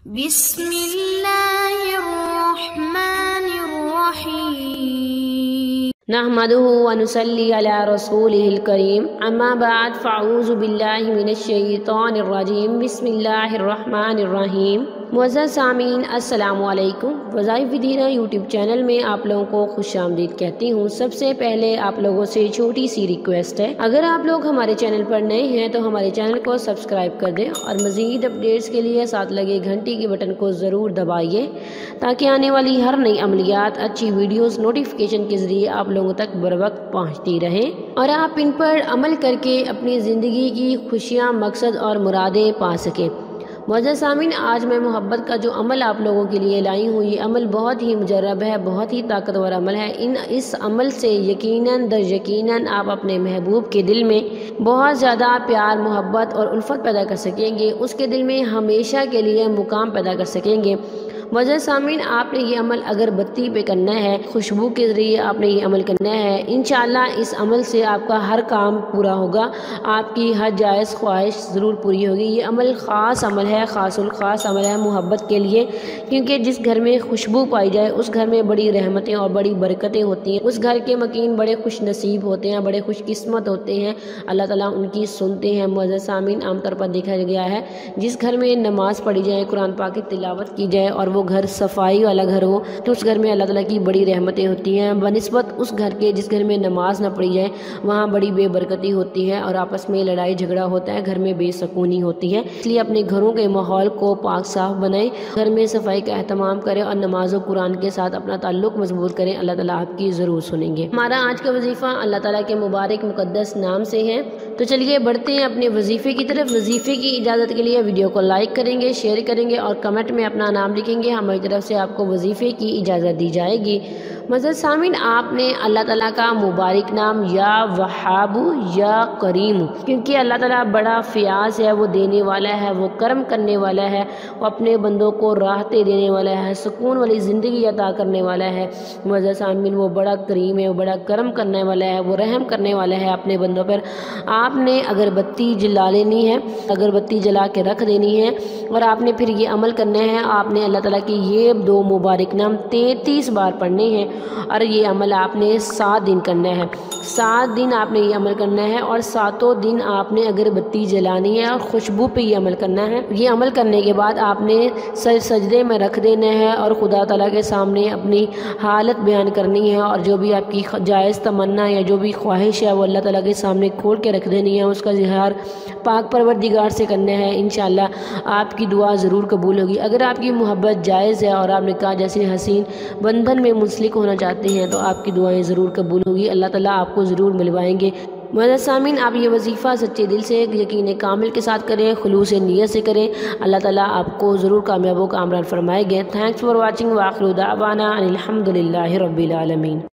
بسم اللہ الرحمن الرحیم نحمده ونصلي على رسوله الكريم اما بعد فاعوذ باللہ من الشیطان الرجیم بسم اللہ الرحمن الرحیم۔ معزز سامعین السلام علیکم۔ وظائف ودیرہ یوٹیوب چینل میں آپ لوگوں کو خوش آمدید کہتی ہوں۔ سب سے پہلے آپ لوگوں سے چھوٹی سی ریکویسٹ ہے، اگر آپ لوگ ہمارے چینل پر نئے ہیں تو ہمارے چینل کو سبسکرائب کر دیں اور مزید اپڈیٹس کے لیے ساتھ لگے گھنٹی کے بٹن کو ضرور دبائیے تاکہ آنے والی ہر نئی عملیات، اچھی ویڈیوز نوٹیفیکیشن کے ذریعے آپ لوگوں تک بر وقت پہنچتی رہیں اور آپ ان پر عمل کر کے اپنی زندگی کی خوشیاں، مقصد اور مرادیں پا سکیں۔ معزز سامعین، آج میں محبت کا جو عمل آپ لوگوں کے لیے لائی ہوں، یہ عمل بہت ہی مجرب ہے، بہت ہی طاقتور عمل ہے۔ اس عمل سے یقیناً یقیناً آپ اپنے محبوب کے دل میں بہت زیادہ پیار، محبت اور الفت پیدا کر سکیں گے، اس کے دل میں ہمیشہ کے لیے مقام پیدا کر سکیں گے۔ معزز سامعین، آپ نے یہ عمل اگربتی پہ کرنا ہے، خوشبو کے ذریعے آپ نے یہ عمل کرنا ہے۔ انشاءاللہ اس عمل سے آپ کا ہر کام پورا ہوگا، آپ کی ہر جائز خواہش ضرور پوری ہوگی۔ یہ عمل خاص عمل ہے، خاص الخاص عمل ہے محبت کے لیے، کیونکہ جس گھر میں خوشبو پائی جائے اس گھر میں بڑی رحمتیں اور بڑی برکتیں ہوتی ہیں، اس گھر کے مکین بڑے خوش نصیب ہوتے ہیں، بڑے خوش قسمت ہوتے ہیں، اللہ تعالیٰ ان کی سنتے ہیں۔ معزز سامعین، عام طور پر دیکھا گیا ہے جس گھر میں نماز پڑھی جائے، قرآن پاک کی تلاوت کی جائے اور وہ گھر صفائی والا گھر ہو تو اس گھر میں اللہ تعالیٰ کی بڑی رحمتیں ہوتی ہیں، بنسبت اس گھر کے جس گھر میں نماز نہ پڑھی جائے وہاں بڑی بے برکتی ہوتی ہے اور آپس میں لڑائی جھگڑا ہوتا ہے، گھر میں بے سکونی ہوتی ہے۔ اس لیے اپنے گھروں کے ماحول کو پاک صاف بنائیں، گھر میں صفائی کا اہتمام کریں اور نماز و قرآن کے ساتھ اپنا تعلق مضبوط کریں، اللہ تعالیٰ آپ کی ضرور سنیں گے۔ ہمارا آج کا وظیفہ اللہ تعالیٰ کے مبارک مقدس نام سے ہے، تو چلیے بڑھتے ہیں اپنے وظیفے کی طرف۔ وظیفے کی اجازت کے لیے ویڈیو کو لائک کریں گے، شیئر کریں گے اور کمنٹ میں اپنا نام لکھیں گے، ہماری طرف سے آپ کو وظیفے کی اجازت دی جائے گی۔ معزز سامعین، آپ نے اللہ تعالیٰ کا مبارک نام یا وہاب یا کریم، کیونکہ اللہ تعالیٰ بڑا فیاض ہے، وہ دینے والا ہے، وہ کرم کرنے والا ہے، وہ اپنے بندوں کو راحتیں دینے والا ہے، سکون والی زندگی عطا کرنے والا ہے۔ معزز سامعین، وہ بڑا کریم ہے، وہ بڑا کرم کرنے والا ہے، وہ رحم کرنے والا ہے اپنے بندوں پر۔ آپ نے اگربتی جلا لینی ہے، اگربتی جلا کے رکھ دینی ہے اور آپ نے پھر یہ عمل کرنا ہے، آپ نے اللہ تعالیٰ کی یہ دو مبارک نام 33 بار پڑھنے ہیں اور یہ عمل آپ نے 7 دن کرنا ہے۔ 7 دن آپ نے یہ عمل کرنا ہے اور 7 دن آپ نے اگربتی جلانی ہے اور خوشبو پہ یہ عمل کرنا ہے۔ یہ عمل کرنے کے بعد آپ نے سر سجدے میں رکھ دینا ہے اور خدا تعالیٰ کے سامنے اپنی حالت بیان کرنی ہے اور جو بھی آپ کی جائز تمنا یا جو بھی خواہش ہے وہ اللہ تعالیٰ کے سامنے کھول کے رکھ دینی ہے، اس کا اظہار پاک پروردگار سے کرنا ہے۔ انشاءاللہ آپ کی دعا ضرور قبول ہوگی۔ اگر آپ کی محبت جائز ہے اور آپ نے کہا جیسے حسین بندھن میں منسلک ہونا چاہتے ہیں تو آپ کی دعائیں ضرور قبول ہوگی، اللہ تعالیٰ آپ کو ضرور ملوائیں گے۔ معزز سامعین، آپ یہ وظیفہ سچے دل سے، یقین کامل کے ساتھ کریں، خلوص نیت سے کریں، اللہ تعالیٰ آپ کو ضرور کامیاب و کامران فرمائے گے۔ تھینکس فار واچنگ، وآخر دعوانا ان الحمد للہ رب العالمین۔